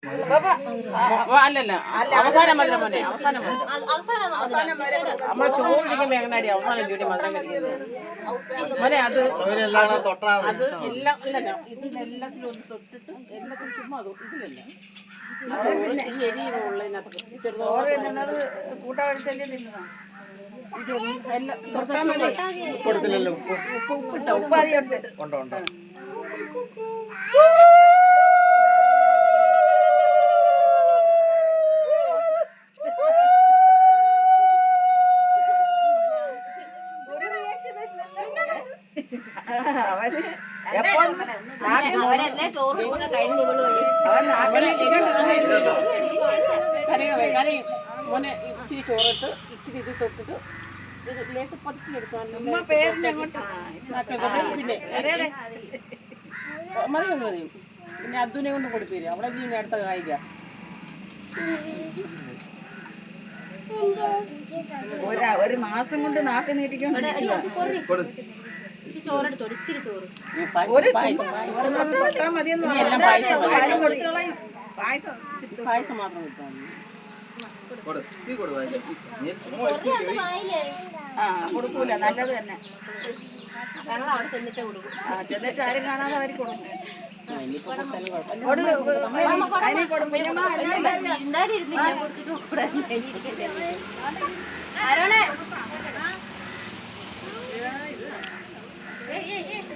അല്ലല്ല അവസാനം മധുരം മോനെ അവസാനം നമ്മളെ ചോറിരിക്കുമ്പോ എങ്ങനെയാടി അവസാനം ഡ്യൂട്ടി മധുരം മോനെ അത് അത് എല്ലാം അല്ലല്ല ഇതിലെല്ലാത്തിലും ഒന്ന് തൊട്ടിട്ട് എല്ലാത്തിനും ചുമ്മാ അത് ഇതിലല്ല ഈ എരിയുള്ളതിനകത്ത് കൊടുത്തില്ലല്ലോ ഉണ്ടോ മോനെ ഇച്ചിരി ചോറിട്ട് ഇച്ചിരി ഇത് തൊട്ടിട്ട് ഇതിലേക്ക് പതിച്ചെടുക്കാൻ പിന്നെ മതി മതി പിന്നെ അദ്ദുനെ കൊണ്ട് കൊടുത്തില്ല അവിടെ നീ അടുത്ത കായിക ഒരു മാസം കൊണ്ട് നാക്ക് നീട്ടിക്കാൻ പായസം മാത്രം കിട്ടാൻ കൊടുക്കൂല നല്ലത് തന്നെ ചെന്നിട്ട് ആരും കാണാതെ അവർ കൊടുക്കും ഏ